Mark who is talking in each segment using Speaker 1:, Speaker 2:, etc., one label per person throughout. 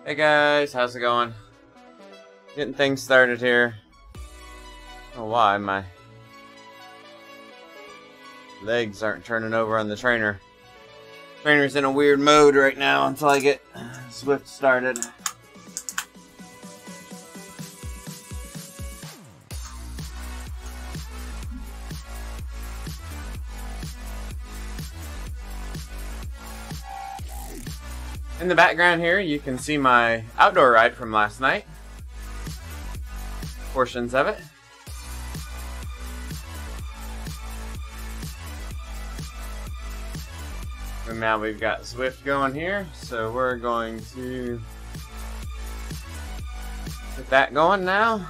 Speaker 1: Hey guys, how's it going? Getting things started here. Oh, why my legs aren't turning over on the trainer. Trainer's in a weird mode right now until I get Swift started. In the background here, you can see my outdoor ride from last night. Portions of it. And now we've got Swift going here, so we're going to get that going now.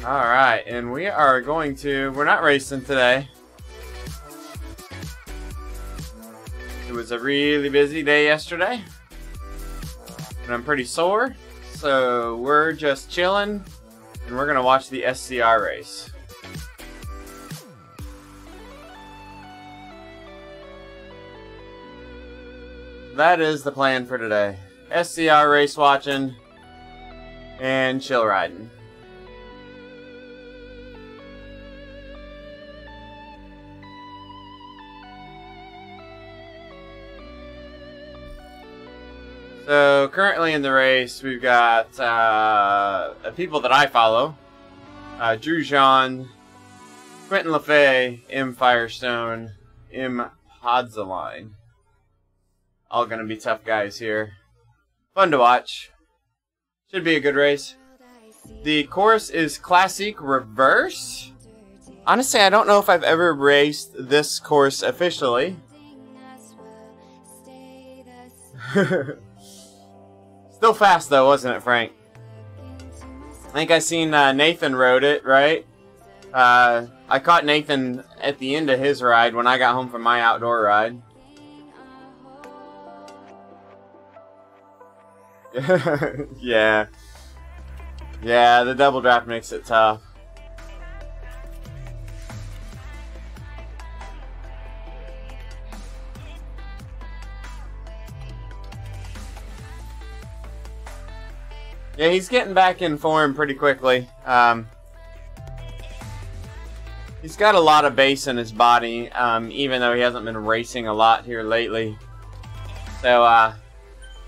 Speaker 1: Alright, and we are going to, we're not racing today. It was a really busy day yesterday, and I'm pretty sore, so we're just chilling, and we're going to watch the SZR race. That is the plan for today. SZR race watching, and chill riding. So currently in the race, we've got people that I follow: Drew Jean, Quentin LaFay, M Firestone, M Podzaline. All gonna be tough guys here. Fun to watch. Should be a good race. The course is Classic Reverse. Honestly, I don't know if I've ever raced this course officially. Still fast though, wasn't it, Frank? I think I seen Nathan rode it, right? I caught Nathan at the end of his ride when I got home from my outdoor ride. Yeah. Yeah, the double draft makes it tough. Yeah, he's getting back in form pretty quickly. He's got a lot of base in his body, even though he hasn't been racing a lot here lately. So,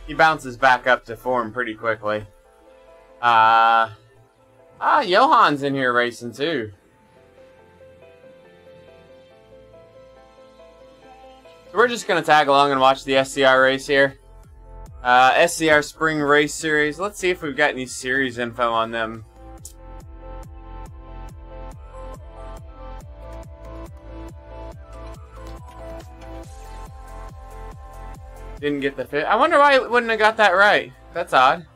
Speaker 1: he bounces back up to form pretty quickly. Johan's in here racing too. So we're just going to tag along and watch the SZR race here. SZR Spring Race Series. Let's see if we've got any series info on them. Didn't get the fit. I wonder why it wouldn't have got that right. That's odd.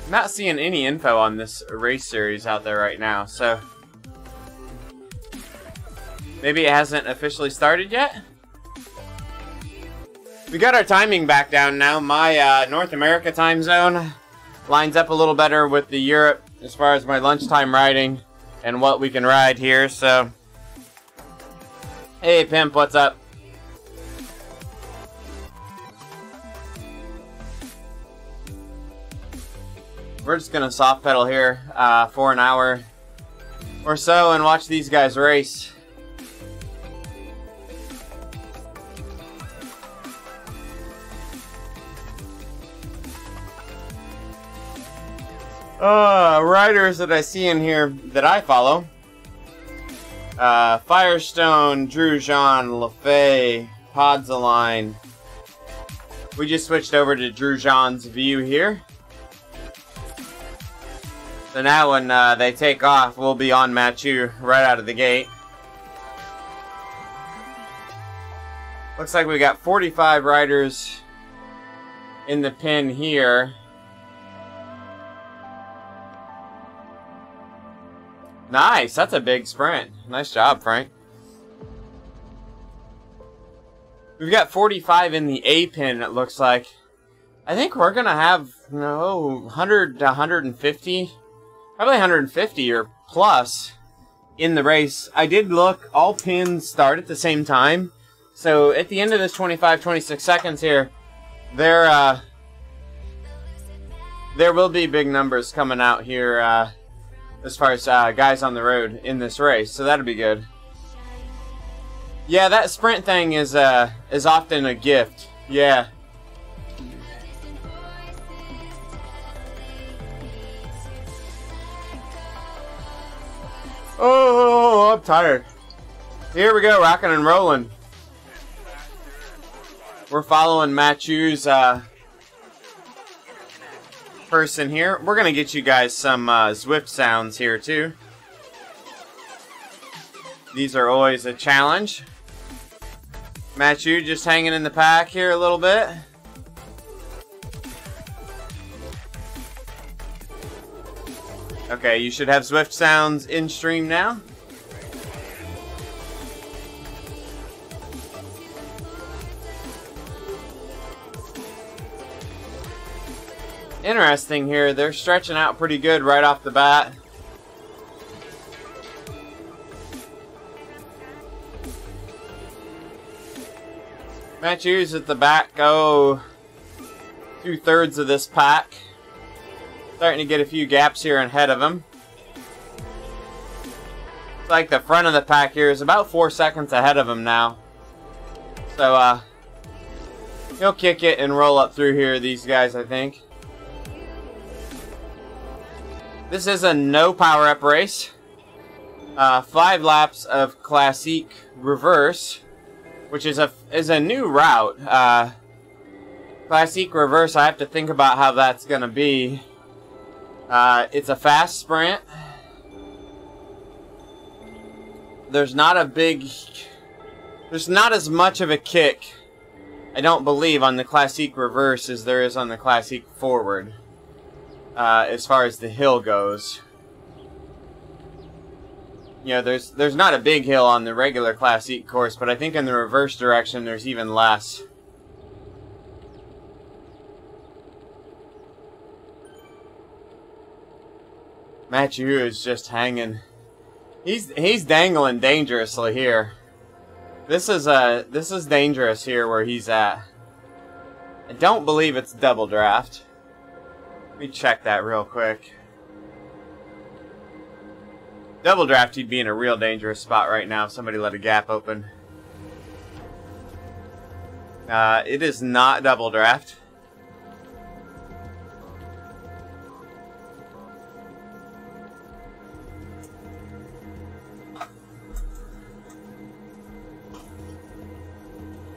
Speaker 1: I'm not seeing any info on this race series out there right now, so maybe it hasn't officially started yet? We got our timing back down now. My North America time zone lines up a little better with the Europe as far as my lunchtime riding and what we can ride here, so. Hey Pimp, what's up? We're just gonna soft pedal here for an hour or so and watch these guys race. Riders that I see in here that I follow. Firestone, Drew Jean, LaFay, Podzaline. We just switched over to Drew Jean's view here. So now when they take off, we'll be on Mathieu right out of the gate. Looks like we got 45 riders in the pin here. Nice, that's a big sprint. Nice job, Frank. We've got 45 in the A pin, it looks like. I think we're going to have, 100 to 150. Probably 150 or plus in the race. I did look, all pins start at the same time. So at the end of this 25-26 seconds here, there will be big numbers coming out here as far as guys on the road in this race. So that'll be good. Yeah, that sprint thing is often a gift. Yeah. Oh, I'm tired. Here we go, rocking and rolling. We're following Matthew's person here. We're gonna get you guys some Zwift sounds here too. These are always a challenge. Matthew just hanging in the pack here a little bit. Okay, you should have Zwift sounds in stream now. Interesting here, they're stretching out pretty good right off the bat. Matthews at the back, go 2/3 of this pack. Starting to get a few gaps here ahead of him. It's like the front of the pack here is about 4 seconds ahead of him now. So, he'll kick it and roll up through here, these guys, I think. This is a no power-up race. 5 laps of Classique Reverse, which is a new route. Classique Reverse, I have to think about how that's going to be. It's a fast sprint. There's not as much of a kick, I don't believe, on the Classique Reverse as there is on the Classique Forward, as far as the hill goes. You know, there's not a big hill on the regular Classique course, but I think in the reverse direction there's even less. Matthew is just hanging. He's dangling dangerously here. This is dangerous here where he's at. I don't believe it's double draft. Let me check that real quick. Double draft, he'd be in a real dangerous spot right now if somebody let a gap open. It is not double draft.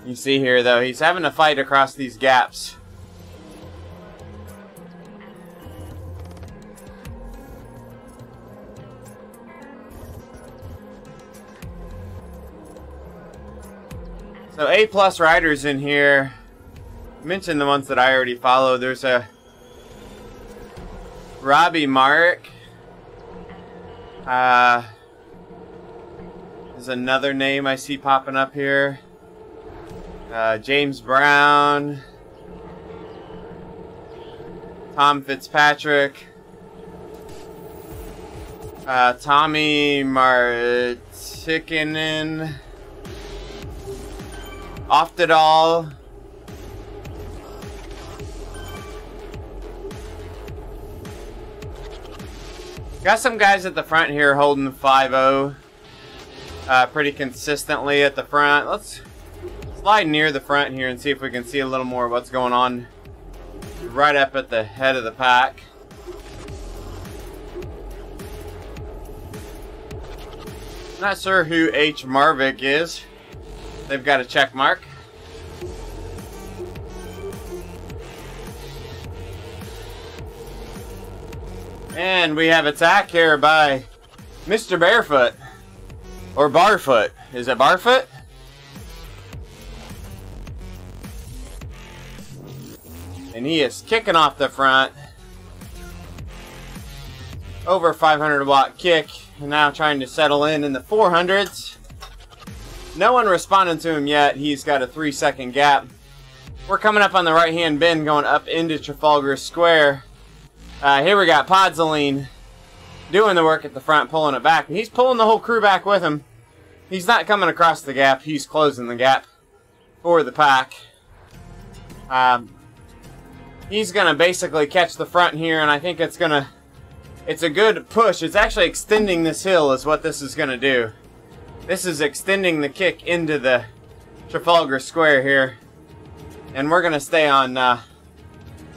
Speaker 1: You see here, though, he's having to fight across these gaps. So A+ riders in here. I mentioned the ones that I already follow. There's a Robbie Marek. There's another name I see popping up here. James Brown, Tom Fitzpatrick, Tommy Martikanen, Oftedal, got some guys at the front here holding 5-0 pretty consistently at the front. Let's slide near the front here and see if we can see a little more of what's going on right up at the head of the pack. Not sure who H. Marvick is. They've got a check mark. And we have attack here by Mr. Barefoot. Or Barfoot. Is it Barfoot? And he is kicking off the front. Over 500 watt kick. And now trying to settle in the 400s. No one responded to him yet. He's got a 3-second gap. We're coming up on the right-hand bend going up into Trafalgar Square. Here we got Podzoline doing the work at the front, pulling it back. He's pulling the whole crew back with him. He's not coming across the gap. He's closing the gap for the pack. He's going to basically catch the front here, and I think it's a good push. It's actually extending this hill is what this is going to do. This is extending the kick into the Trafalgar Square here. And we're going to stay on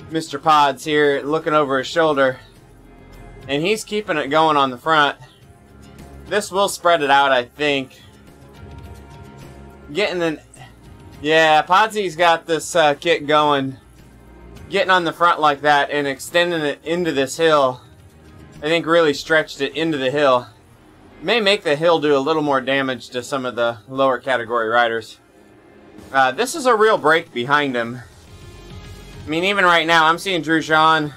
Speaker 1: Mr. Pods here, looking over his shoulder. And he's keeping it going on the front. This will spread it out, I think. Yeah, Podsy's got this kick going. Getting on the front like that and extending it into this hill, I think really stretched it into the hill. May make the hill do a little more damage to some of the lower category riders. This is a real break behind him. I mean, even right now, I'm seeing Drujon,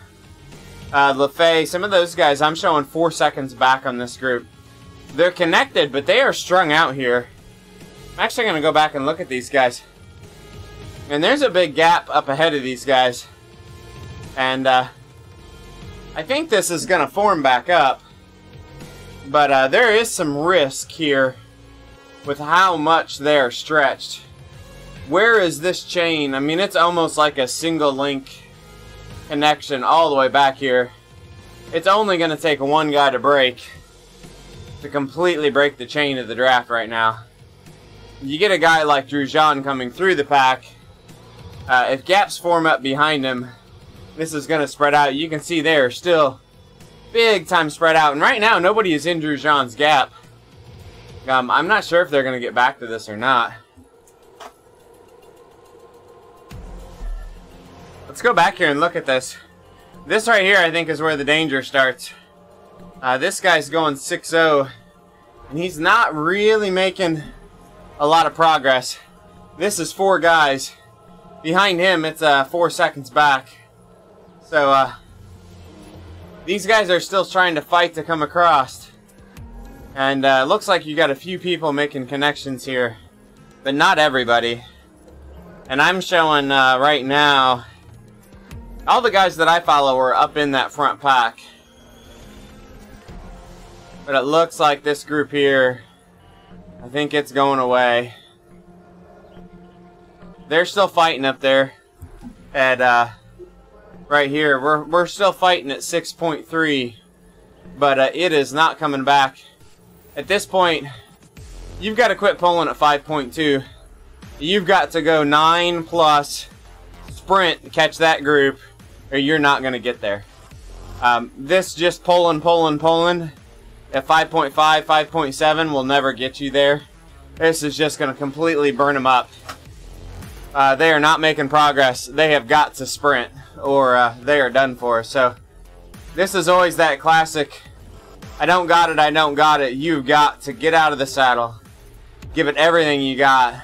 Speaker 1: LaFay, some of those guys, I'm showing 4 seconds back on this group. They're connected, but they are strung out here. I'm actually going to go back and look at these guys. And there's a big gap up ahead of these guys. And I think this is going to form back up. But there is some risk here with how much they're stretched. Where is this chain? I mean, it's almost like a single link connection all the way back here. It's only going to take one guy to break to completely break the chain of the draft right now. You get a guy like Drujon coming through the pack. If gaps form up behind him, this is going to spread out. You can see they're still big time spread out. And right now, nobody is in Drujon's gap. I'm not sure if they're going to get back to this or not. Let's go back here and look at this. This right here, I think, is where the danger starts. This guy's going 6-0, and he's not really making a lot of progress. This is 4 guys. Behind him, it's 4 seconds back. So, these guys are still trying to fight to come across. And looks like you got a few people making connections here, but not everybody. And I'm showing right now, all the guys that I follow are up in that front pack. But it looks like this group here, I think it's going away. They're still fighting up there at right here. We're still fighting at 6.3, but it is not coming back. At this point, you've got to quit pulling at 5.2. You've got to go 9 plus sprint to catch that group, or you're not going to get there. This just pulling at 5.5, 5.7 will never get you there. This is just going to completely burn them up. They are not making progress. They have got to sprint, or they are done for. So this is always that classic, I don't got it, I don't got it. You've got to get out of the saddle, give it everything you got,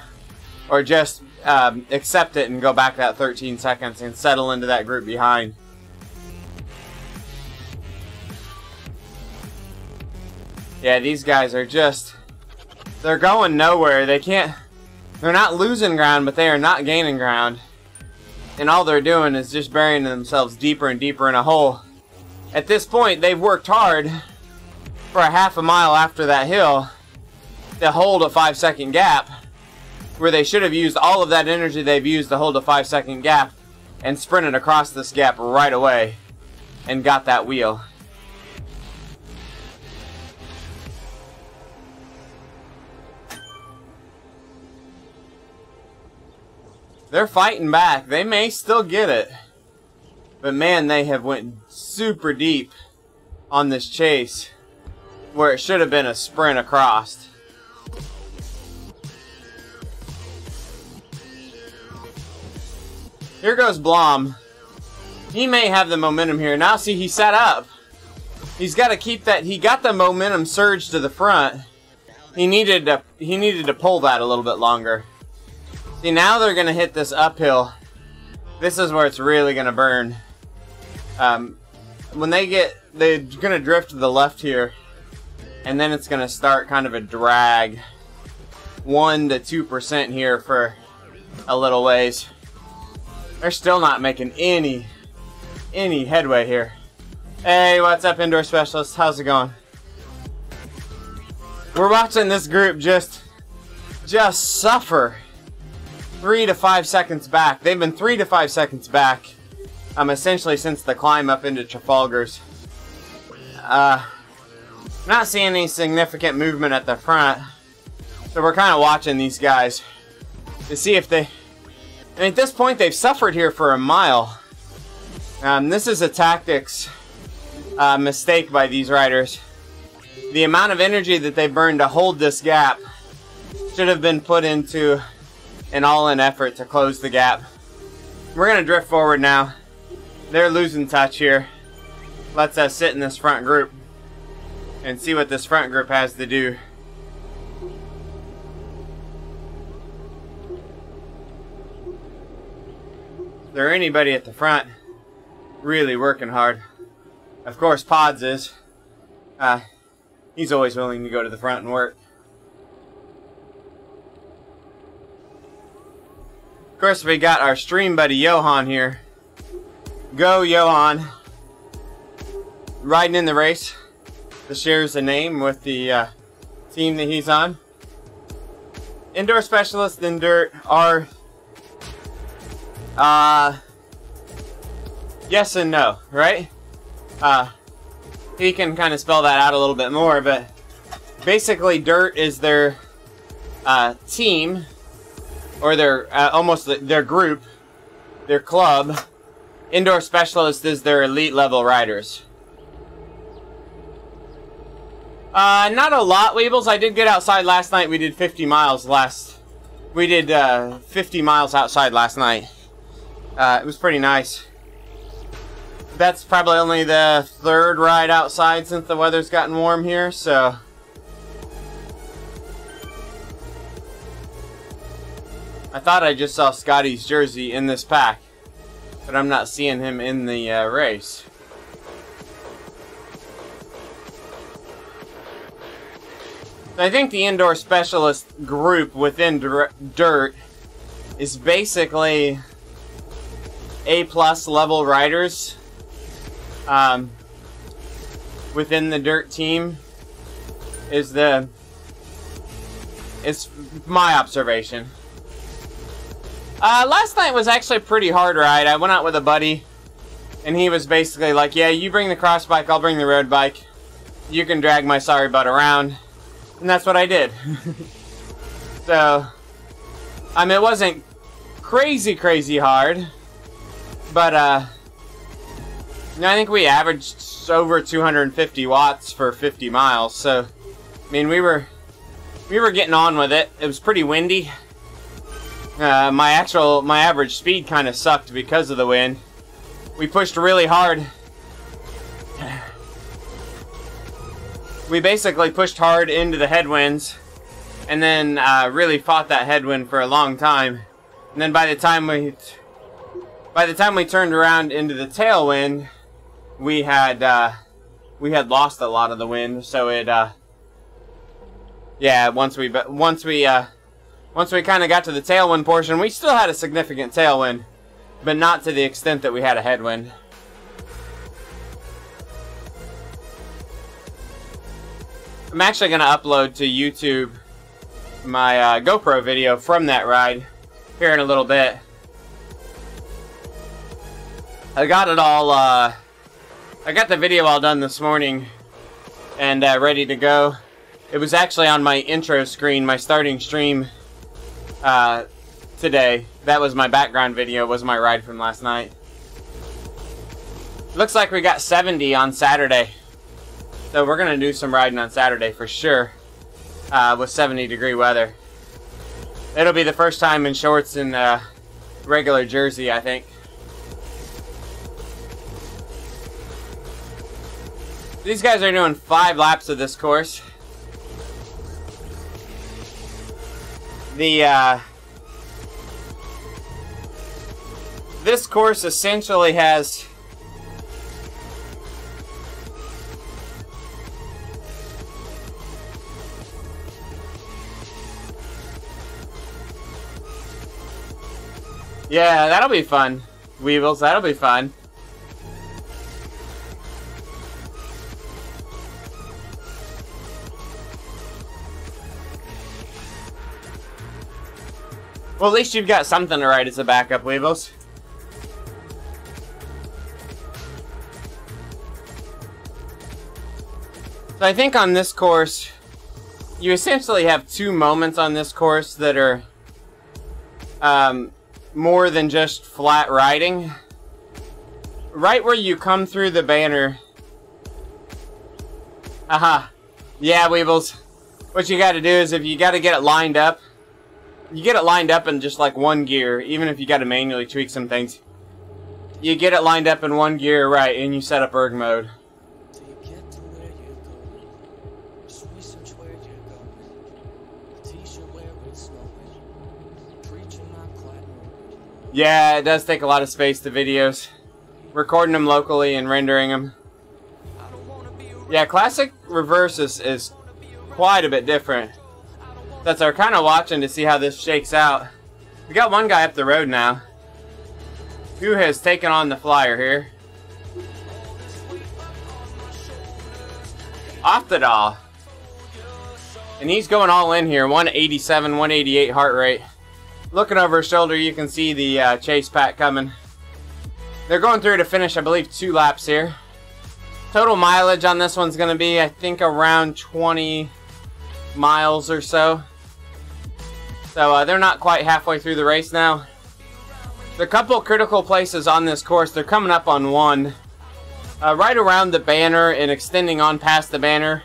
Speaker 1: or just accept it and go back that 13 seconds and settle into that group behind. Yeah, these guys are just, they're going nowhere. They're not losing ground, but they are not gaining ground. And all they're doing is just burying themselves deeper and deeper in a hole. At this point, they've worked hard for a half a mile after that hill to hold a 5-second gap, where they should have used all of that energy they've used to hold a 5-second gap and sprinted across this gap right away and got that wheel. They're fighting back. They may still get it. But man, they have went super deep on this chase where it should have been a sprint across. Here goes Blom. He may have the momentum here. Now see, he set up. He's got to keep that. He got the momentum surge to the front. He needed to pull that a little bit longer. See, now they're going to hit this uphill. This is where it's really going to burn. When they're going to drift to the left here. And then it's going to start kind of a drag. 1 to 2% here for a little ways. They're still not making any headway here. Hey, what's up, Indoor Specialist? How's it going? We're watching this group just suffer 3 to 5 seconds back. They've been 3 to 5 seconds back, essentially since the climb up into Trafalgar's. Not seeing any significant movement at the front, so we're kind of watching these guys to see if they. And at this point, they've suffered here for a mile. This is a tactics mistake by these riders. The amount of energy that they burned to hold this gap should have been put into an all-in effort to close the gap. We're going to drift forward now. They're losing touch here. Let's sit in this front group and see what this front group has to do. Is there anybody at the front really working hard? Of course, Pods is. He's always willing to go to the front and work. Of course, we got our stream buddy Johan here. Go, Johan. Riding in the race. This shares a name with the team that he's on. Indoor Specialists in Dirt are yes and no, right? He can kind of spell that out a little bit more, but basically Dirt is their team, or their almost their group, their club. Indoor Specialist is their elite level riders. Not a lot, Weebles. I did get outside last night. We did 50 miles We did 50 miles outside last night. It was pretty nice. That's probably only the 3rd ride outside since the weather's gotten warm here, so. I thought I just saw Scotty's jersey in this pack, but I'm not seeing him in the race. I think the Indoor Specialist group within Dirt is basically A+ level riders within the Dirt team. Is my observation. Last night was actually a pretty hard ride. I went out with a buddy, and he was basically like, yeah, you bring the cross bike, I'll bring the road bike. You can drag my sorry butt around. And that's what I did. So, it wasn't crazy hard, but I think we averaged over 250 watts for 50 miles. So, we were getting on with it. It was pretty windy. My average speed kind of sucked because of the wind. We pushed really hard. We basically pushed hard into the headwinds, and then really fought that headwind for a long time. And then by the time we turned around into the tailwind, we had lost a lot of the wind. So it yeah, once we kind of got to the tailwind portion, we still had a significant tailwind, but not to the extent that we had a headwind. I'm actually going to upload to YouTube my GoPro video from that ride here in a little bit. I got it all, I got the video all done this morning and ready to go. It was actually on my intro screen, my starting stream today. That was my background video, was my ride from last night. Looks like we got 70 on Saturday. So we're going to do some riding on Saturday for sure, with 70-degree weather. It'll be the first time in shorts and regular jersey, I think. These guys are doing 5 laps of this course. This course essentially has Yeah, that'll be fun. Weevils, that'll be fun. Well, at least you've got something to ride as a backup, Weevils. So I think on this course, you essentially have two moments on this course that are more than just flat riding. Right where you come through the banner. Aha. Yeah, Weebles. What you gotta do is if you gotta get it lined up, you get it lined up in just like one gear, even if you gotta manually tweak some things. You get it lined up in one gear, right, and you set up erg mode. Yeah, it does take a lot of space, the videos. Recording them locally and rendering them. Yeah, Classic Reverse is quite a bit different. That's our kind of watching to see how this shakes out. We got one guy up the road now who has taken on the flyer here. Off the doll. And he's going all in here. 187, 188 heart rate. Looking over his shoulder, you can see the chase pack coming. They're going through to finish, I believe, 2 laps here. Total mileage on this one's going to be, I think, around 20 miles or so. So they're not quite halfway through the race now. There are a couple critical places on this course. They're coming up on one. Right around the banner and extending on past the banner.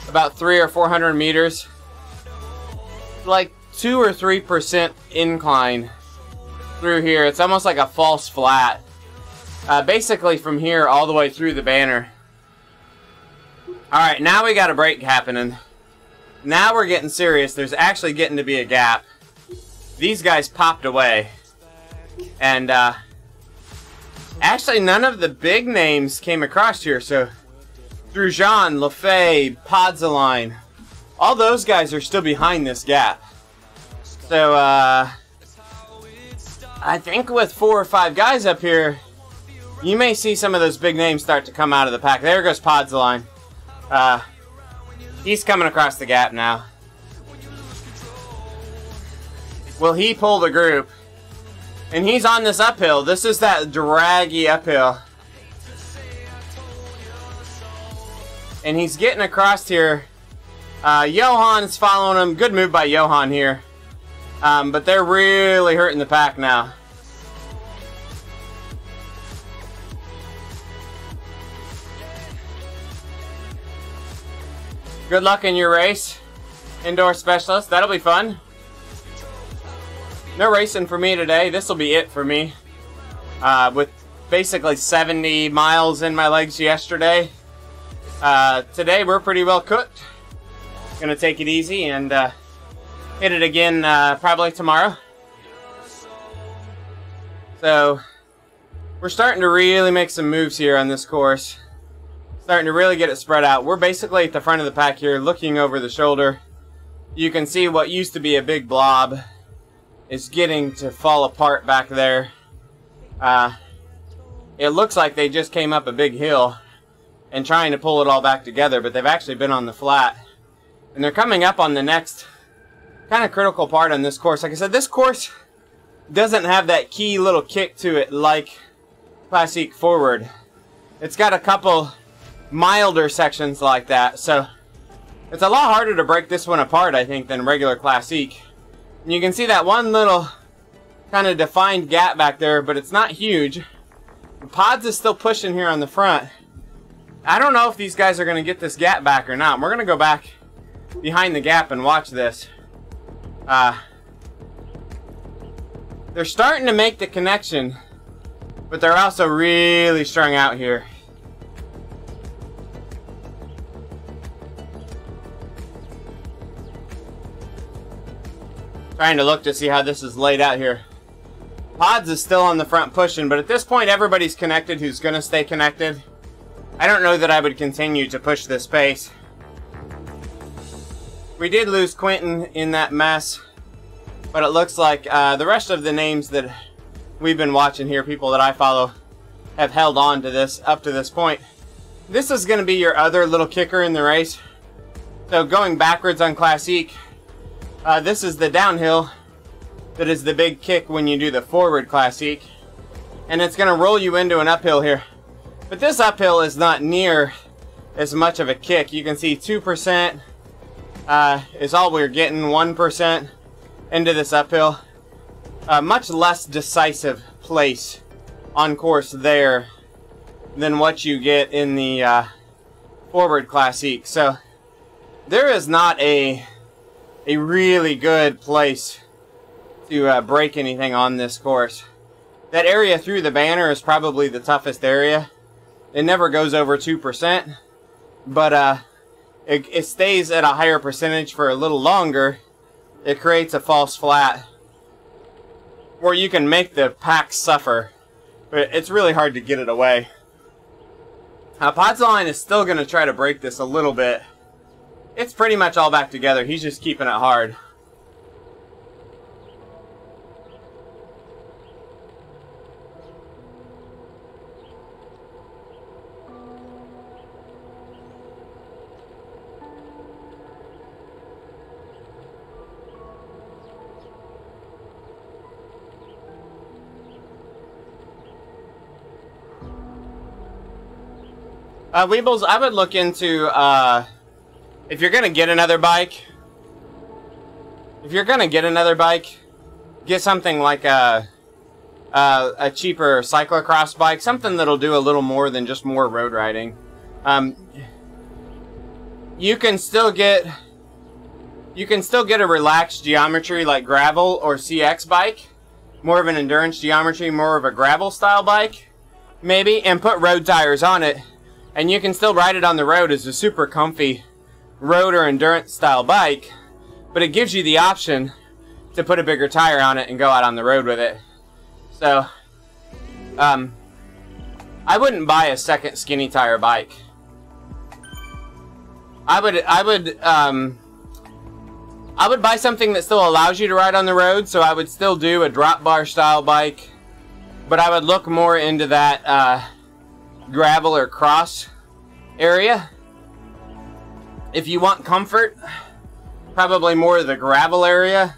Speaker 1: About 300 or 400 meters. Like 2 or 3% incline through here. It's almost like a false flat. Basically from here all the way through the banner. Alright, now we got a break happening. Now we're getting serious. There's actually getting to be a gap. These guys popped away. And actually none of the big names came across here. So Drujan, Lefay, Podzaline, all those guys are still behind this gap. So, I think with 4 or 5 guys up here, you may see some of those big names start to come out of the pack. There goes Podzaline. He's coming across the gap now. Will he pull the group? And he's on this uphill. This is that draggy uphill. And he's getting across here. Johan's following him. Good move by Johan here. But they're really hurting the pack now. Good luck in your race, Indoor Specialist. That'll be fun. No racing for me today. This will be it for me. With basically 70 miles in my legs yesterday. Today we're pretty well cooked. Gonna take it easy and hit it again probably tomorrow. So we're starting to really make some moves here on this course. Starting to really get it spread out. We're basically at the front of the pack here, looking over the shoulder. You can see what used to be a big blob is getting to fall apart back there. It looks like they just came up a big hill and trying to pull it all back together, but they've actually been on the flat. And they're coming up on the next kind of critical part on this course. Like I said, this course doesn't have that key little kick to it like Classique Forward. It's got a couple milder sections like that, so it's a lot harder to break this one apart, I think, than regular Classique. And you can see that one little kind of defined gap back there, but it's not huge. The Pods is still pushing here on the front. I don't know if these guys are going to get this gap back or not. We're going to go back behind the gap and watch this. They're starting to make the connection, but they're also really strung out here. Trying to look to see how this is laid out here. Pods is still on the front pushing, but at this point everybody's connected who's going to stay connected. I don't know that I would continue to push this pace. We did lose Quentin in that mess, but it looks like the rest of the names that we've been watching here, people that I follow, have held on to this up to this point. This is going to be your other little kicker in the race. So going backwards on Classique, this is the downhill that is the big kick when you do the forward Classique. And it's going to roll you into an uphill here. But this uphill is not near as much of a kick. You can see 2% is all we're getting, 1% into this uphill. Much less decisive place on course there than what you get in the forward Classique. So there is not a really good place to break anything on this course. That area through the banner is probably the toughest area. It never goes over 2%, but it stays at a higher percentage for a little longer. It creates a false flat where you can make the pack suffer, but it's really hard to get it away. Podsaline is still going to try to break this a little bit. It's pretty much all back together. He's just keeping it hard. Weebles, I would look into, if you're going to get another bike, get something like a cheaper cyclocross bike, something that'll do a little more than just more road riding. You can still get a relaxed geometry like gravel or CX bike, more of an endurance geometry, more of a gravel style bike, maybe, and put road tires on it. And you can still ride it on the road as a super comfy road or endurance style bike, but it gives you the option to put a bigger tire on it and go out on the road with it. So, I wouldn't buy a second skinny tire bike. I would buy something that still allows you to ride on the road, so I would still do a drop bar style bike, but I would look more into that, gravel or cross area. If you want comfort, probably more the gravel area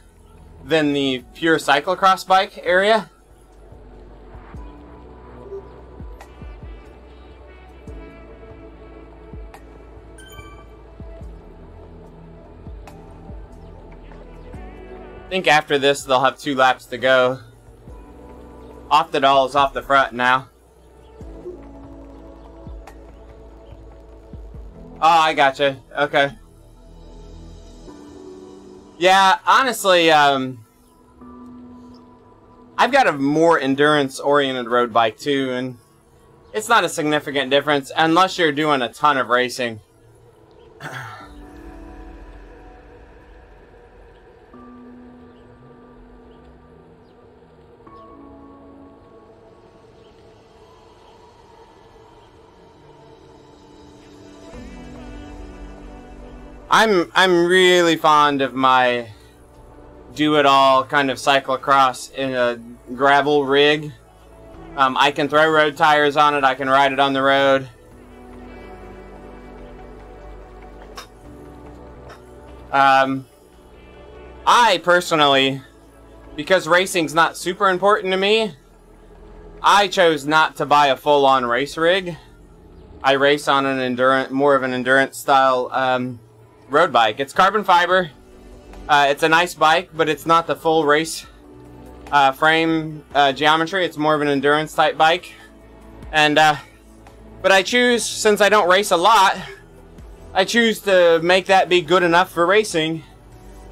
Speaker 1: than the pure cyclocross bike area. I think after this they'll have 2 laps to go. Off the doll is off the front now. Oh, I gotcha. Okay. Yeah, honestly, I've got a more endurance-oriented road bike too, and it's not a significant difference unless you're doing a ton of racing. I'm really fond of my do-it-all kind of cyclocross in a gravel rig. I can throw road tires on it. I can ride it on the road. I personally, because racing's not super important to me, I chose not to buy a full-on race rig. I race on an endurance, more of an endurance style road bike. It's carbon fiber. It's a nice bike, but it's not the full race frame geometry. It's more of an endurance type bike. And but I choose, since I don't race a lot, I choose to make that be good enough for racing,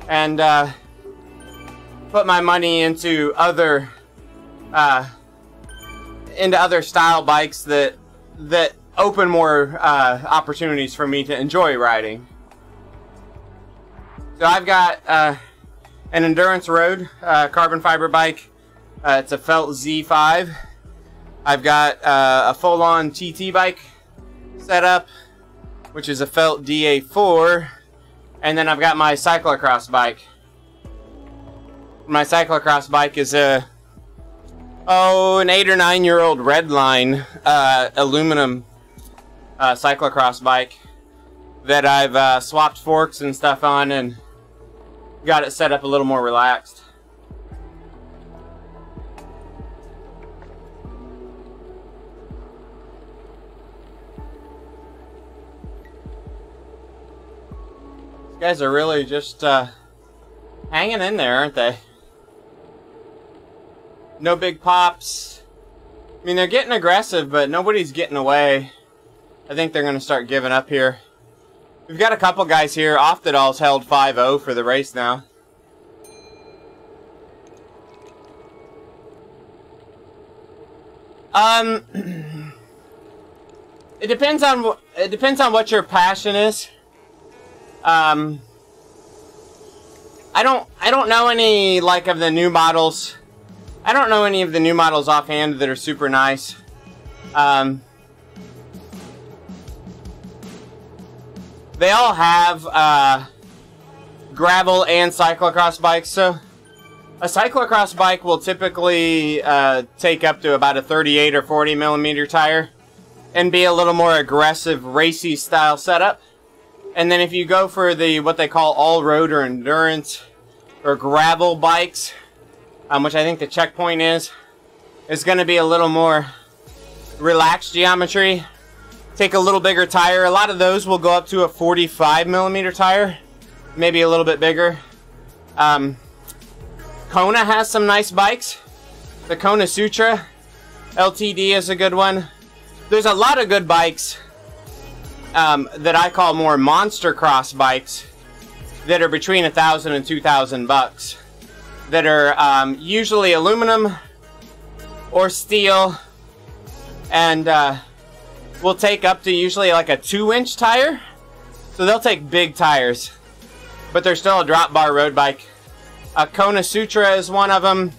Speaker 1: and put my money into other style bikes that open more opportunities for me to enjoy riding. So I've got an endurance road carbon fiber bike. It's a Felt Z5. I've got a full-on TT bike set up, which is a Felt DA4, and then I've got my cyclocross bike. My cyclocross bike is a Oh, an 8 or 9 year old Redline aluminum cyclocross bike that I've swapped forks and stuff on and got it set up a little more relaxed. These guys are really just hanging in there, aren't they? No big pops. I mean, they're getting aggressive, but nobody's getting away. I think they're going to start giving up here. We've got a couple guys here. Oftedal's held 5-0 for the race now. It depends on what your passion is. I don't know any like of the new models. I don't know any of the new models offhand that are super nice. They all have gravel and cyclocross bikes, so a cyclocross bike will typically take up to about a 38 or 40 millimeter tire and be a little more aggressive racy style setup. And then if you go for the what they call all-road or endurance or gravel bikes, which I think the checkpoint is going to be a little more relaxed geometry. Take a little bigger tire. A lot of those will go up to a 45 millimeter tire, maybe a little bit bigger. Kona has some nice bikes. The Kona Sutra LTD is a good one. There's a lot of good bikes that I call more monster cross bikes that are between $1,000 and $2,000 that are usually aluminum or steel and will take up to usually like a 2-inch tire. So they'll take big tires, but they're still a drop bar road bike. Kona Sutra is one of them.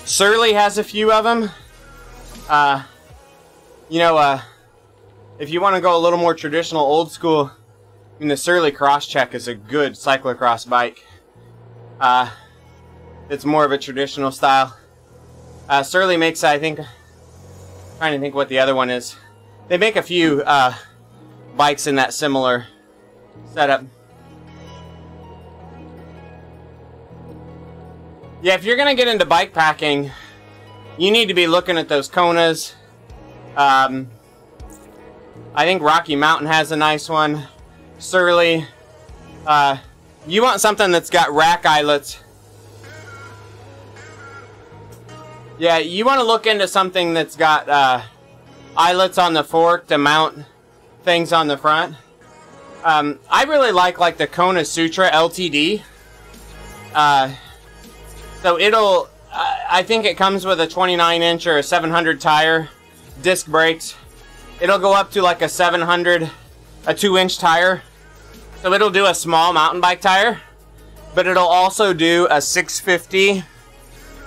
Speaker 1: Surly has a few of them. If you want to go a little more traditional, old school, I mean, the Surly Crosscheck is a good cyclocross bike. It's more of a traditional style. Surly makes, I think, trying to think what the other one is. They make a few bikes in that similar setup. Yeah, if you're going to get into bike packing, you need to be looking at those Konas. I think Rocky Mountain has a nice one. Surly. You want something that's got rack eyelets. Yeah, you want to look into something that's got eyelets on the fork to mount things on the front. I really like the Kona Sutra LTD. So it'll, I think it comes with a 29-inch or a 700 tire, disc brakes. It'll go up to like a 700, a 2-inch tire. So it'll do a small mountain bike tire, but it'll also do a 650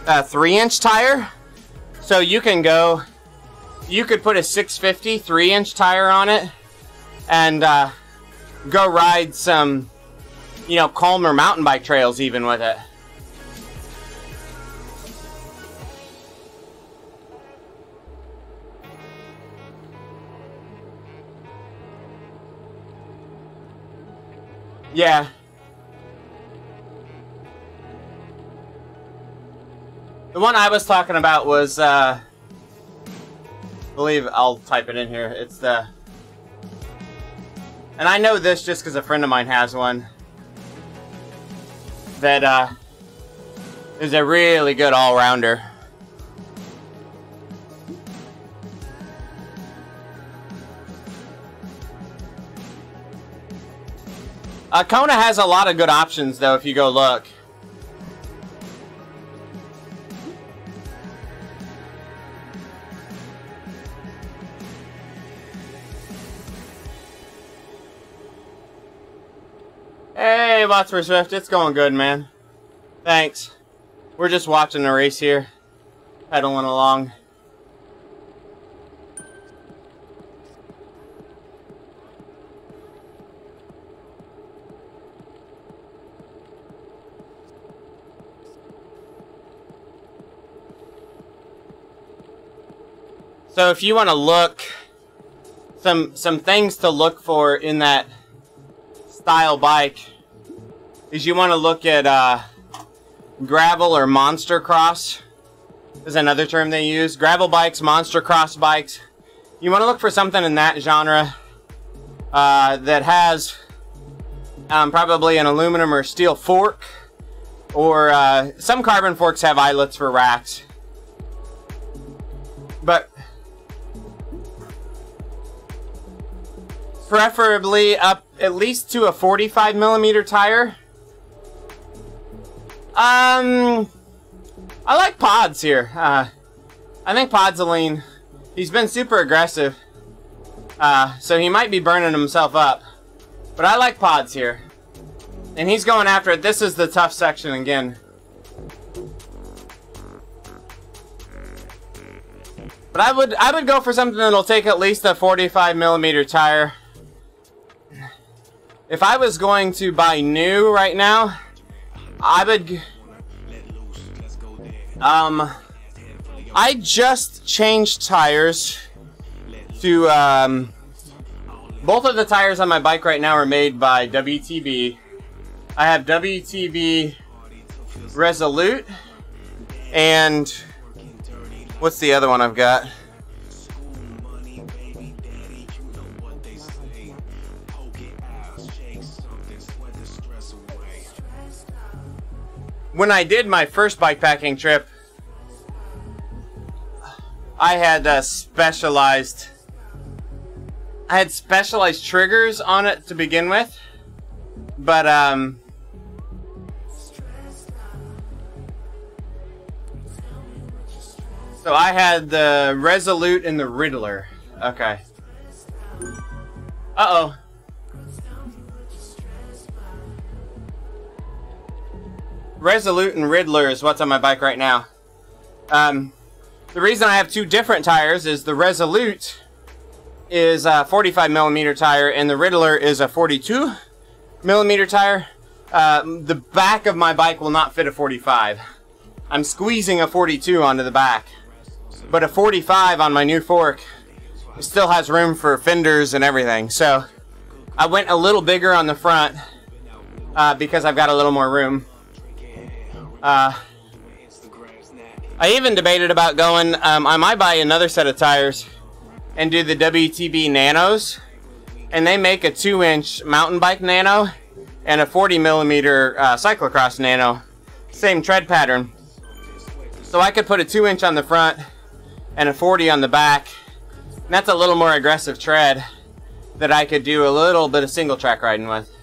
Speaker 1: 3-inch tire. So you can go, you could put a 650 3-inch tire on it and go ride some, calmer mountain bike trails even with it. Yeah. The one I was talking about was, I believe I'll type it in here. It's the, and I know this just because a friend of mine has one, that is a really good all-rounder. Kona has a lot of good options, though, if you go look. Hey, Watts Swift, it's going good, man. Thanks. We're just watching the race here, pedaling along. So if you want to look, some things to look for in that style bike is you want to look at gravel or monster cross is another term they use. Gravel bikes, monster cross bikes. You want to look for something in that genre that has probably an aluminum or steel fork, or some carbon forks have eyelets for racks. But preferably up at least to a 45mm tire. I like Pods here. I think Pod's a lean. He's been super aggressive, so he might be burning himself up. But I like Pods here. And he's going after it. This is the tough section again. But I would go for something that'll take at least a 45mm tire. If I was going to buy new right now, I would... I just changed tires to... both of the tires on my bike right now are made by WTB. I have WTB Resolute, and what's the other one I've got? When I did my first bikepacking trip, I had specialized triggers on it to begin with, but so I had the Resolute and the Riddler. Okay. Uh-oh. Resolute and Riddler is what's on my bike right now. The reason I have two different tires is the Resolute is a 45mm tire and the Riddler is a 42mm tire. The back of my bike will not fit a 45. I'm squeezing a 42 onto the back. But a 45 on my new fork still has room for fenders and everything. So I went a little bigger on the front because I've got a little more room. I even debated about going, I might buy another set of tires and do the WTB Nanos. And they make a 2-inch mountain bike Nano and a 40mm cyclocross Nano. Same tread pattern. So I could put a 2-inch on the front and a 40 on the back. And that's a little more aggressive tread that I could do a little bit of single track riding with.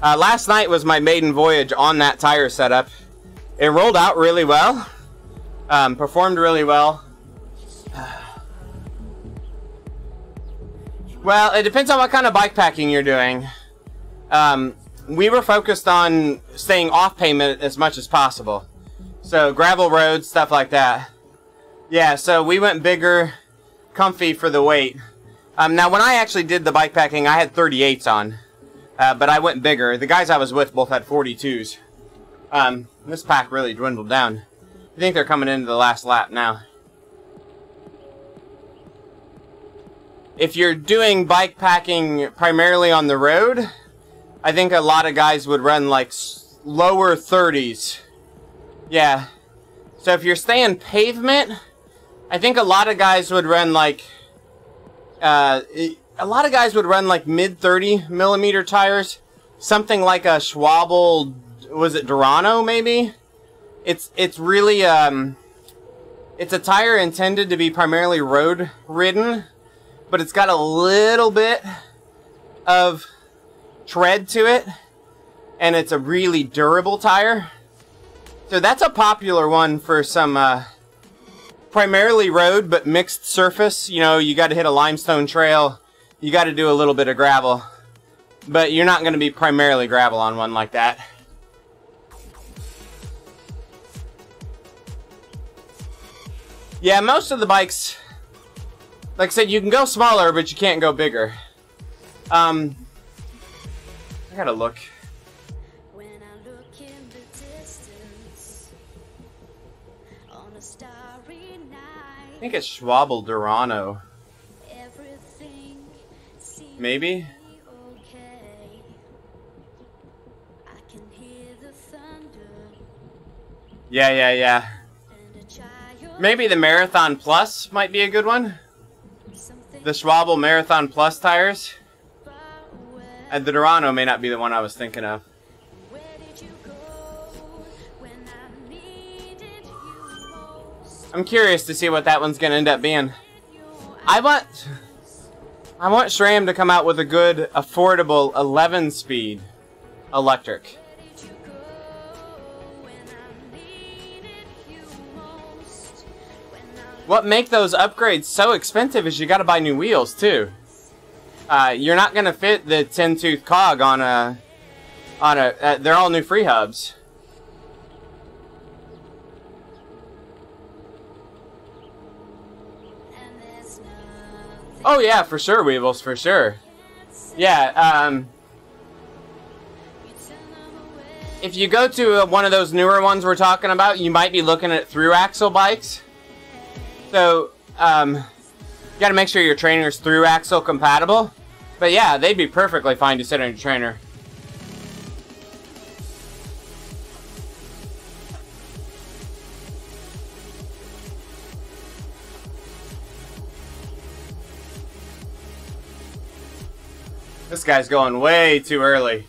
Speaker 1: Last night was my maiden voyage on that tire setup. It rolled out really well. Performed really well. Well, it depends on what kind of bikepacking you're doing. We were focused on staying off pavement as much as possible. So gravel roads, stuff like that. Yeah, so we went bigger, comfy for the weight. Now when I actually did the bikepacking, I had 38s on. But I went bigger. The guys I was with both had 42s. This pack really dwindled down. I think they're coming into the last lap now. If you're doing bikepacking primarily on the road, I think a lot of guys would run like lower 30s. Yeah. So if you're staying pavement, I think a lot of guys would run like mid 30mm tires, something like a Schwabel, was it Durano maybe? It's really it's a tire intended to be primarily road ridden, but it's got a little bit of tread to it, and it's a really durable tire. So that's a popular one for some primarily road but mixed surface. You know, you got to hit a limestone trail. You got to do a little bit of gravel, but you're not going to be primarily gravel on one like that. Yeah, most of the bikes, like I said, you can go smaller, but you can't go bigger. I gotta look. I think it's Schwabel Durano. Maybe? Yeah. Maybe the Marathon Plus might be a good one. The Schwabel Marathon Plus tires. And the Durano may not be the one I was thinking of. I'm curious to see what that one's going to end up being. I want SRAM to come out with a good, affordable 11-speed electric. What make those upgrades so expensive is you got to buy new wheels too. You're not going to fit the 10-tooth cog on a. They're all new free hubs. Oh yeah, for sure, Weevils, for sure. Yeah, if you go to one of those newer ones we're talking about, you might be looking at through-axle bikes. So, you gotta make sure your trainer's through-axle compatible. But yeah, they'd be perfectly fine to sit on your trainer. This guy's going way too early.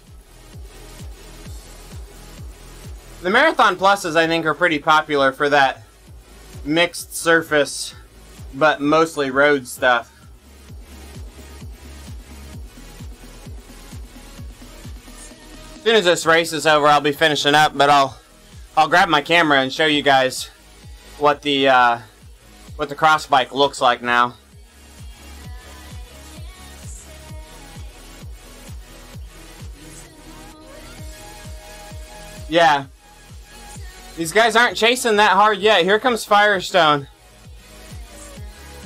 Speaker 1: The Marathon Pluses, I think, are pretty popular for that mixed surface, but mostly road stuff. As soon as this race is over, I'll be finishing up, but I'll grab my camera and show you guys what the cross bike looks like now. Yeah. These guys aren't chasing that hard yet. Here comes Firestone.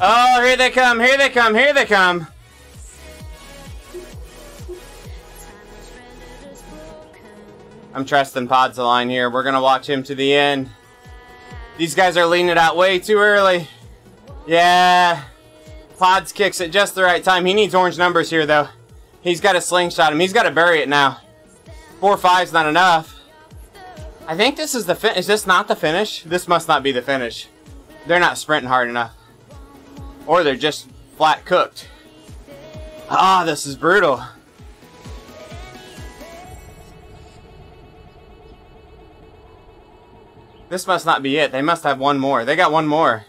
Speaker 1: Oh, here they come, here they come, here they come. I'm trusting Podsaline here. We're going to watch him to the end. These guys are leaning it out way too early. Yeah. Pods kicks at just the right time. He needs orange numbers here, though. He's got to slingshot him. He's got to bury it now. 4-5's not enough. I think this is the finish. Is this not the finish? This must not be the finish. They're not sprinting hard enough. Or they're just flat cooked. Ah, this is brutal. This must not be it. They must have one more. They got one more.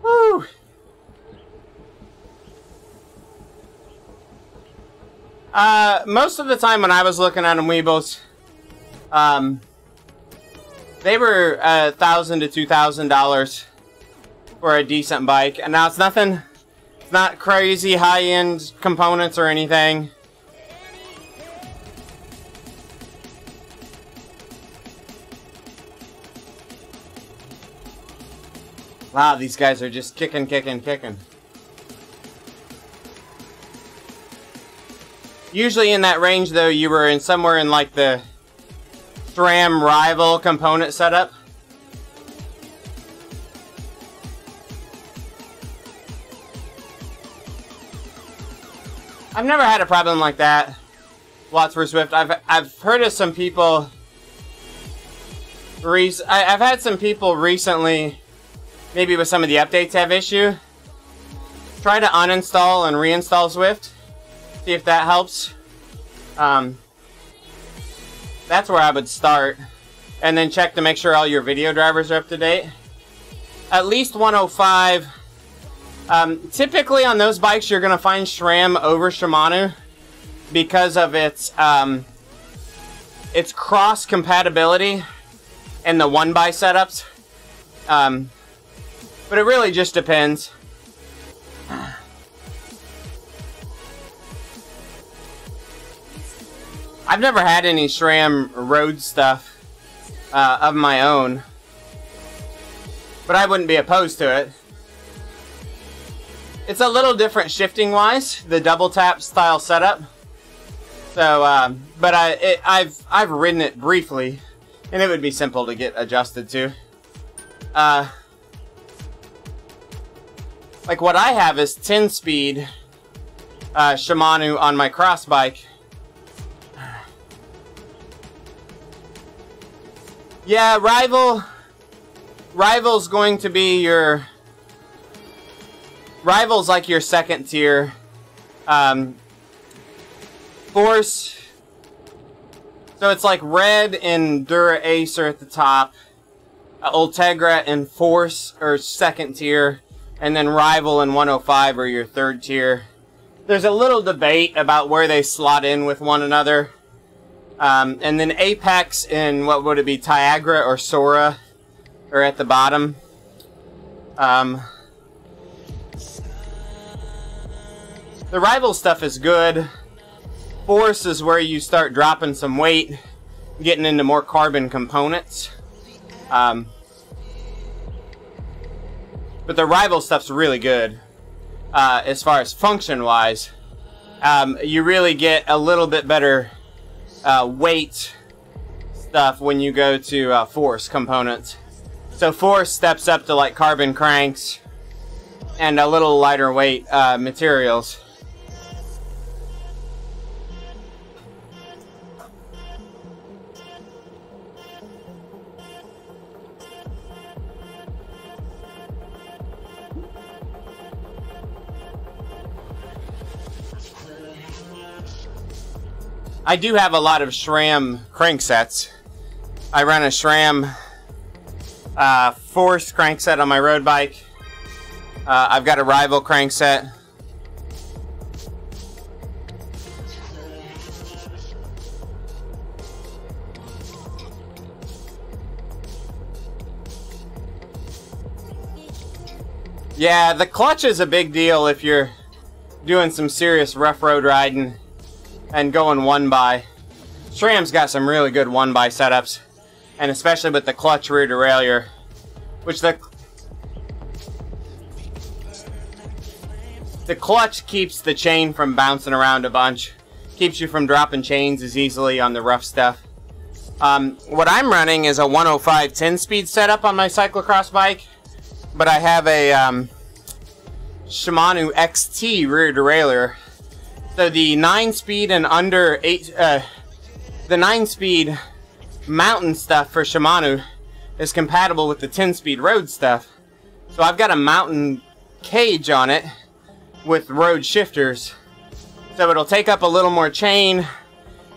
Speaker 1: Woo! Most of the time when I was looking at them, Weebles, they were $1,000 to $2,000 for a decent bike, and now it's nothing. It's not crazy high-end components or anything. Wow, these guys are just kicking. Usually in that range, though, you were in somewhere in like the SRAM rival component setup. I've never had a problem like that. Watts for Swift. I've heard of some people. I've had some people recently, maybe with some of the updates, have issue. Try to uninstall and reinstall Swift. See if that helps. That's where I would start. And then check to make sure all your video drivers are up to date. At least 105. Typically on those bikes you're going to find SRAM over Shimano because of its cross compatibility and the 1x setups. But it really just depends. I've never had any SRAM road stuff of my own, but I wouldn't be opposed to it. It's a little different shifting wise, the double tap style setup. So, but I've ridden it briefly, and it would be simple to get adjusted to. like what I have is 10-speed Shimano on my cross bike. Yeah, Rival's going to be your... Rival's like your second tier. Force. So it's like Red and Dura Ace are at the top. Ultegra and Force are second tier. And then Rival and 105 are your third tier. There's a little debate about where they slot in with one another. And then Apex and what would it be, Tiagra or Sora are at the bottom. The Rival stuff is good. Force is where you start dropping some weight, getting into more carbon components. But the Rival stuff's really good as far as function-wise. You really get a little bit better weight stuff when you go to Force components. So Force steps up to like carbon cranks and a little lighter weight materials. I do have a lot of SRAM cranksets. I run a SRAM Force crankset on my road bike. I've got a Rival crankset. Yeah, the clutch is a big deal if you're doing some serious rough road riding and going one by. SRAM's got some really good one by setups, and especially with the clutch rear derailleur, which the clutch keeps the chain from bouncing around a bunch, keeps you from dropping chains as easily on the rough stuff. What I'm running is a 105 10-speed setup on my cyclocross bike, but I have a Shimano XT rear derailleur. So the 9-speed and under 8, the 9-speed mountain stuff for Shimano is compatible with the 10-speed road stuff. So I've got a mountain cage on it with road shifters. So it'll take up a little more chain.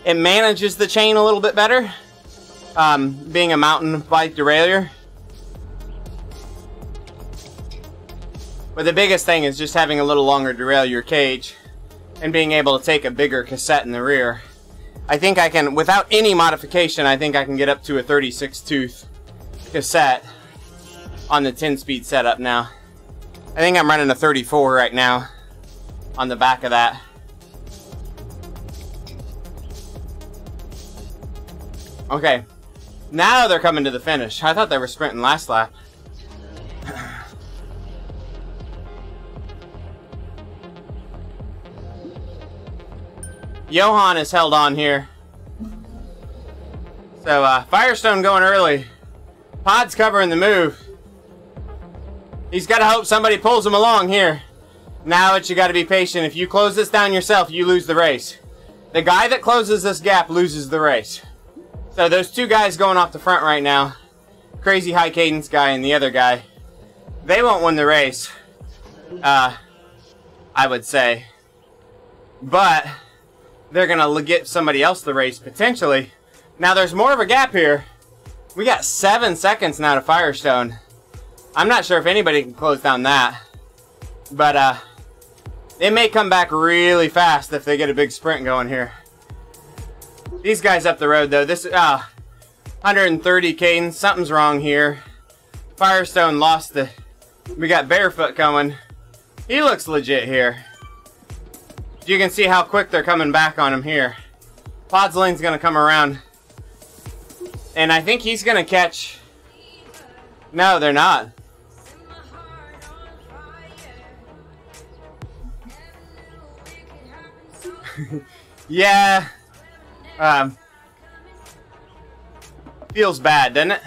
Speaker 1: It manages the chain a little bit better, being a mountain bike derailleur. But the biggest thing is just having a little longer derailleur cage and being able to take a bigger cassette in the rear. I think I can, without any modification, I think I can get up to a 36 tooth cassette on the 10-speed setup now. I think I'm running a 34 right now on the back of that. Okay, now they're coming to the finish. I thought they were sprinting last lap. Johan is held on here. So, Firestone going early. Pod's covering the move. He's got to hope somebody pulls him along here. Now you got to be patient. If you close this down yourself, you lose the race. The guy that closes this gap loses the race. So those two guys going off the front right now, Crazy High Cadence guy and the other guy, they won't win the race, I would say. But they're going to get somebody else the race, potentially. Now, there's more of a gap here. We got 7 seconds now to Firestone. I'm not sure if anybody can close down that. But, it may come back really fast if they get a big sprint going here. These guys up the road, though. This 130 cadence. Something's wrong here. Firestone lost the... We got Barefoot coming. He looks legit here. You can see how quick they're coming back on him here. Podslane's going to come around. And I think he's going to catch... No, they're not. Yeah. Feels bad, doesn't it?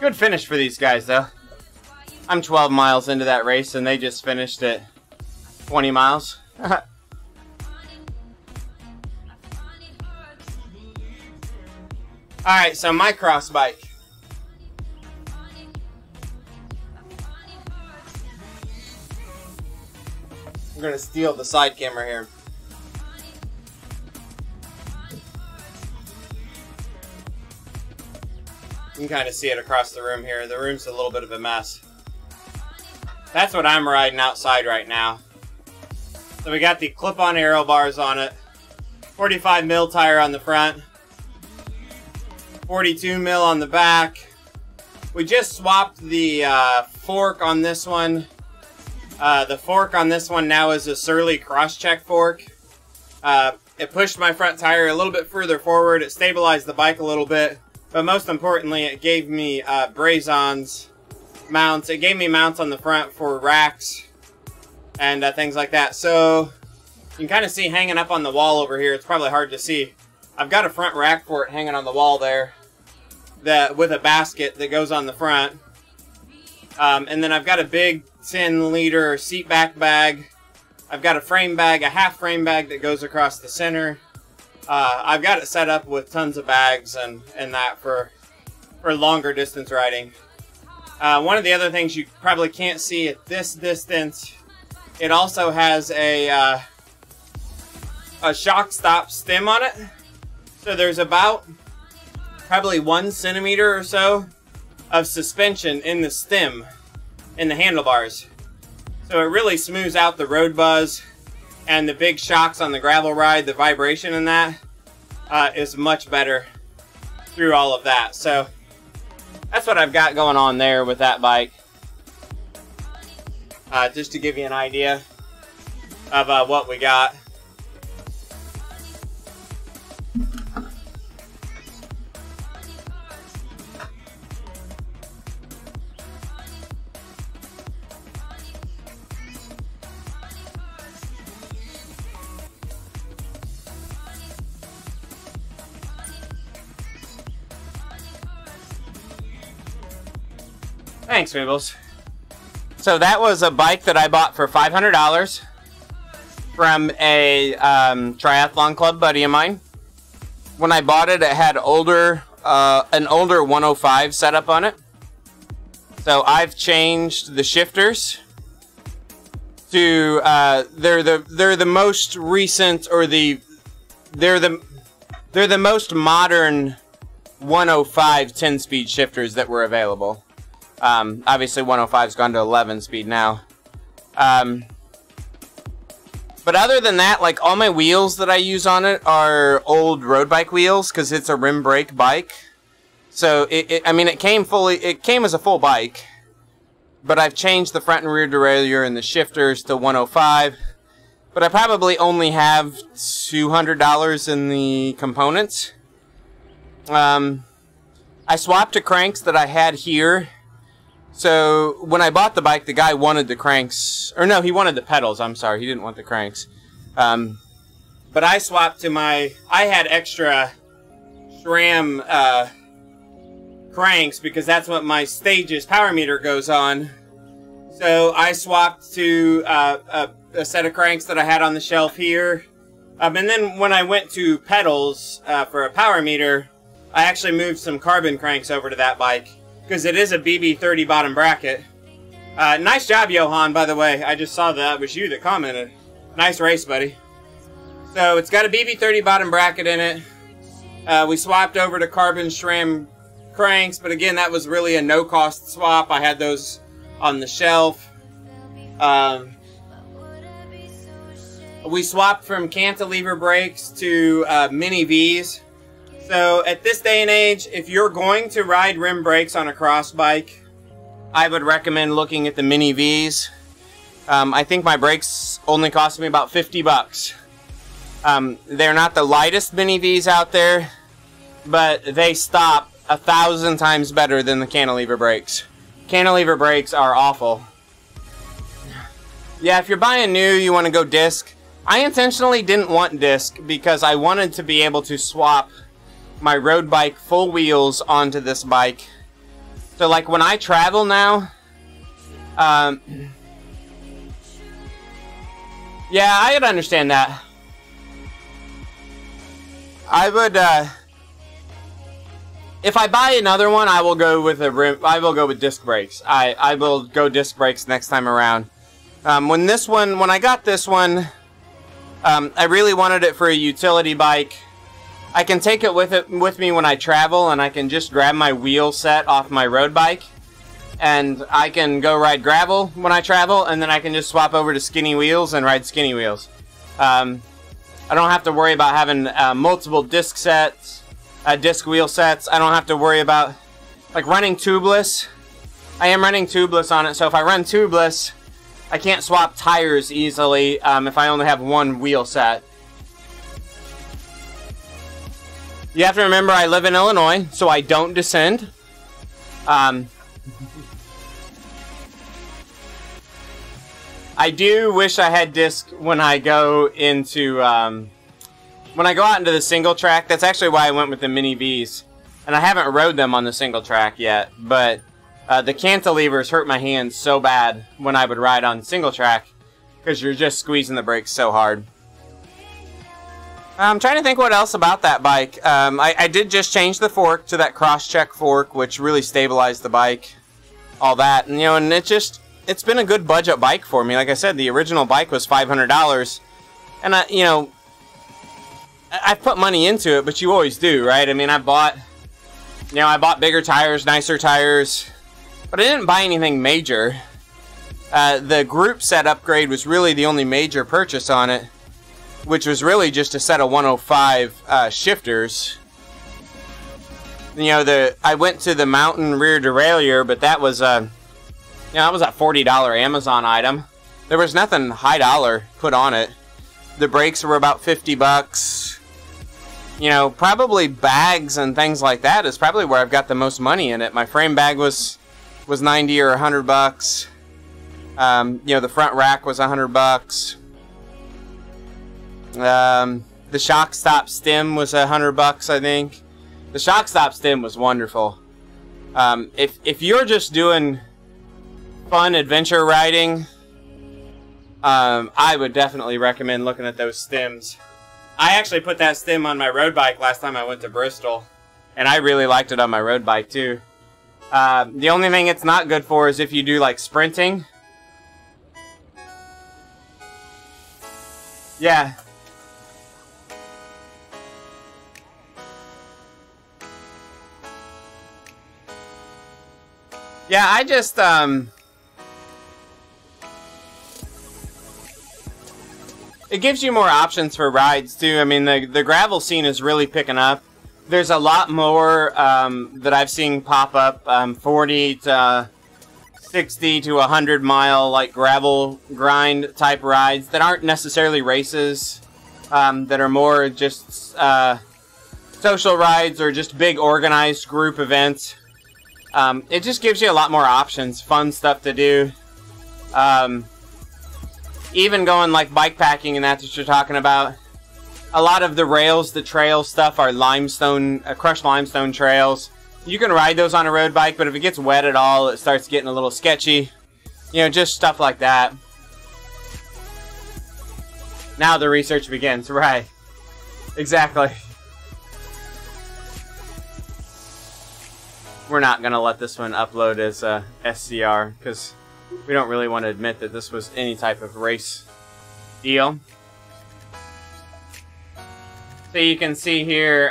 Speaker 1: Good finish for these guys, though. I'm 12 miles into that race, and they just finished at 20 miles. Alright, so my cross bike. I'm going to steal the side camera here. You can kind of see it across the room here. The room's a little bit of a mess. That's what I'm riding outside right now. So we got the clip-on aero bars on it. 45 mil tire on the front. 42 mil on the back. We just swapped the fork on this one. The fork on this one now is a Surly cross-check fork. It pushed my front tire a little bit further forward. It stabilized the bike a little bit. But most importantly, it gave me Brazons mounts. It gave me mounts on the front for racks and things like that. So you can kind of see hanging up on the wall over here. It's probably hard to see. I've got a front rack for it hanging on the wall there, that with a basket that goes on the front. And then I've got a big 10-liter seat back bag. I've got a frame bag, a half frame bag that goes across the center. I've got it set up with tons of bags and that for longer distance riding. One of the other things you probably can't see at this distance, it also has a shock stop stem on it. So there's about probably 1 centimeter or so of suspension in the stem, in the handlebars. So it really smooths out the road buzz, and the big shocks on the gravel ride, the vibration in that is much better through all of that. So that's what I've got going on there with that bike. Just to give you an idea of what we got. Thanks, Weebles. So that was a bike that I bought for $500 from a triathlon club buddy of mine. When I bought it, it had an older 105 setup on it. So I've changed the shifters to they're the most recent, or they're the most modern 105 10-speed shifters that were available. Obviously 105's gone to 11 speed now. But other than that, like, all my wheels that I use on it are old road bike wheels, because it's a rim brake bike. So I mean, it came as a full bike, but I've changed the front and rear derailleur and the shifters to 105. But I probably only have $200 in the components. I swapped to cranks that I had here. So when I bought the bike, the guy wanted the cranks, or no, he wanted the pedals. I'm sorry, he didn't want the cranks. But I swapped to I had extra SRAM cranks, because that's what my Stages power meter goes on. So I swapped to a set of cranks that I had on the shelf here. And then when I went to pedals for a power meter, I actually moved some carbon cranks over to that bike, because it is a BB30 bottom bracket. Nice job, Johan, by the way. I just saw that was you that commented. Nice race, buddy. So it's got a BB30 bottom bracket in it. We swapped over to carbon SRAM cranks, but again, that was really a no-cost swap. I had those on the shelf. We swapped from cantilever brakes to mini V's. So at this day and age, if you're going to ride rim brakes on a cross bike, I would recommend looking at the mini V's. I think my brakes only cost me about 50 bucks. They're not the lightest mini V's out there, but they stop 1,000 times better than the cantilever brakes. Cantilever brakes are awful. Yeah, if you're buying new, you want to go disc. I intentionally didn't want disc because I wanted to be able to swap my road bike full wheels onto this bike So like when I travel now, yeah, I could understand that. I would, if I buy another one, I will go with a rim. I will go with disc brakes. I will go disc brakes next time around. When I got this one, I really wanted it for a utility bike. I can take it with me when I travel, and I can just grab my wheel set off my road bike, and I can go ride gravel when I travel, and then I can just swap over to skinny wheels and ride skinny wheels. I don't have to worry about having multiple disc sets, disc wheel sets. I don't have to worry about like running tubeless. I am running tubeless on it, so if I run tubeless, I can't swap tires easily if I only have one wheel set. You have to remember I live in Illinois, so I don't descend. I do wish I had disc when I go into out into the single track. That's actually why I went with the Mini V's, and I haven't rode them on the single track yet. But the cantilevers hurt my hands so bad when I would ride on single track because you're just squeezing the brakes so hard. I'm trying to think what else about that bike. I did just change the fork to that cross-check fork, which really stabilized the bike. All that, and and it's been a good budget bike for me. Like I said, the original bike was $500, and I put money into it, but you always do, right? I mean, I bought bigger tires, nicer tires, but I didn't buy anything major. The group set upgrade was really the only major purchase on it, which was really just a set of 105 shifters. I went to the mountain rear derailleur, but that was that was a $40 Amazon item. There was nothing high dollar put on it. The brakes were about $50. Probably bags and things like that is probably where I've got the most money in it. My frame bag was $90 or $100. The front rack was $100. The shock stop stem was $100, I think. The shock stop stem was wonderful. If you're just doing fun adventure riding, I would definitely recommend looking at those stems. I actually put that stem on my road bike last time I went to Bristol, and I really liked it on my road bike too. The only thing it's not good for is if you do like sprinting. Yeah. Yeah, I just, it gives you more options for rides, too. I mean, the gravel scene is really picking up. There's a lot more that I've seen pop up, 40 to 60 to 100 mile, like, gravel grind type rides that aren't necessarily races, that are more just social rides or just big organized group events. It just gives you a lot more options, fun stuff to do. Even going like bike packing and that you're talking about. A lot of the rails, the trail stuff are limestone, crushed limestone trails. You can ride those on a road bike, but if it gets wet at all, it starts getting a little sketchy. Just stuff like that. Now the research begins, right. Exactly. We're not going to let this one upload as SZR, because we don't really want to admit that this was any type of race deal. So you can see here,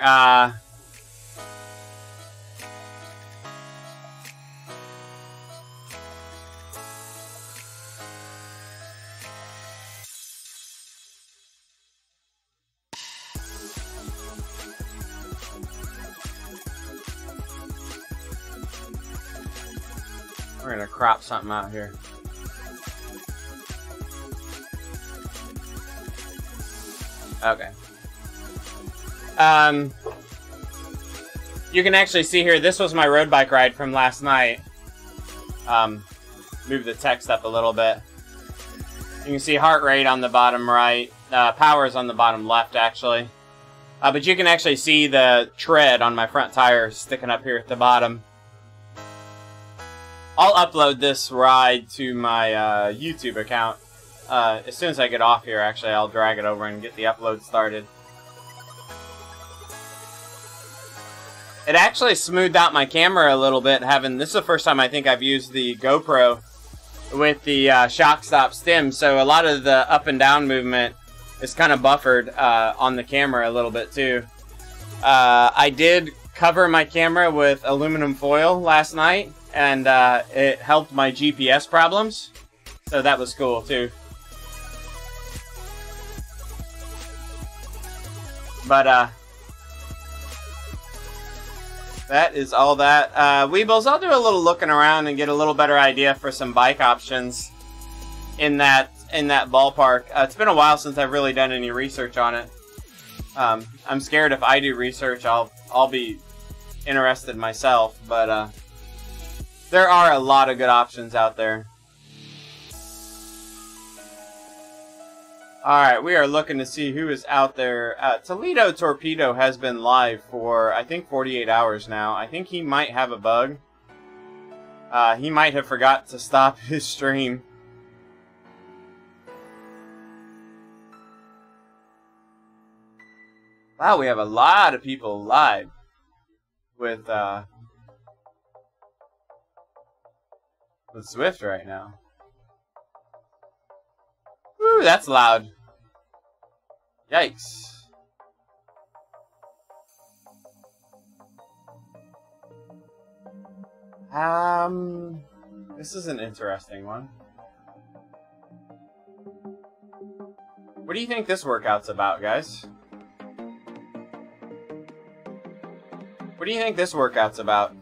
Speaker 1: we're going to crop something out here. Okay. You can actually see here, this was my road bike ride from last night. Move the text up a little bit. You can see heart rate on the bottom right. Power is on the bottom left, actually. But you can actually see the tread on my front tire sticking up here at the bottom. I'll upload this ride to my YouTube account. As soon as I get off here, actually, I'll drag it over and get the upload started. It actually smoothed out my camera a little bit. This is the first time I think I've used the GoPro with the shock stop stem, so a lot of the up and down movement is kind of buffered on the camera a little bit too. I did cover my camera with aluminum foil last night, and it helped my GPS problems, so that was cool too. But that is all that. Weebles, I'll do a little looking around and get a little better idea for some bike options in that ballpark. It's been a while since I've really done any research on it. I'm scared if I do research, I'll be interested myself. But there are a lot of good options out there. Alright, we are looking to see who is out there. Toledo Torpedo has been live for, I think, 48 hours now. I think he might have a bug. He might have forgot to stop his stream. Wow, we have a lot of people live with Swift right now. Woo, that's loud. Yikes. This is an interesting one. What do you think this workout's about, guys? What do you think this workout's about?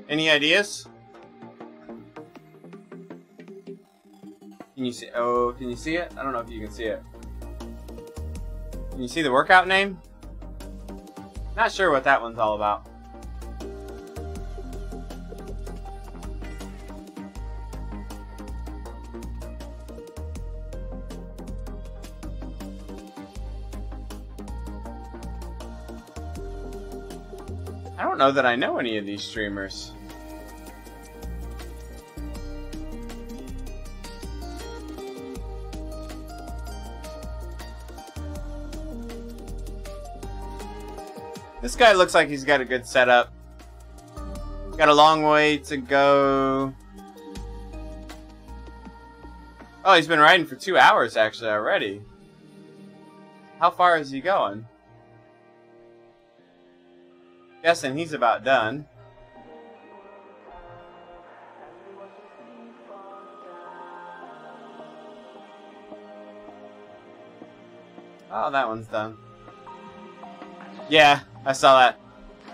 Speaker 1: Any ideas? Can you see? Oh, can you see it? I don't know if you can see it. Can you see the workout name? Not sure what that one's all about. I don't know that I know any of these streamers. This guy looks like he's got a good setup. Got a long way to go. Oh, he's been riding for 2 hours actually already. How far is he going? Guessing he's about done. Oh, that one's done. Yeah, I saw that.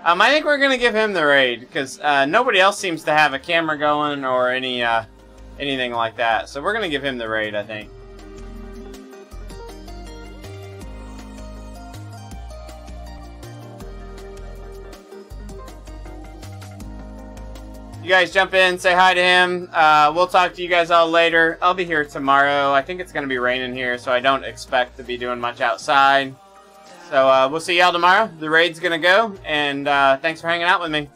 Speaker 1: I think we're gonna give him the raid because nobody else seems to have a camera going or anything like that. So we're gonna give him the raid, I think. You guys jump in, say hi to him. We'll talk to you guys all later. I'll be here tomorrow. I think it's gonna be raining here, so I don't expect to be doing much outside. So we'll see y'all tomorrow. The raid's gonna go, and thanks for hanging out with me.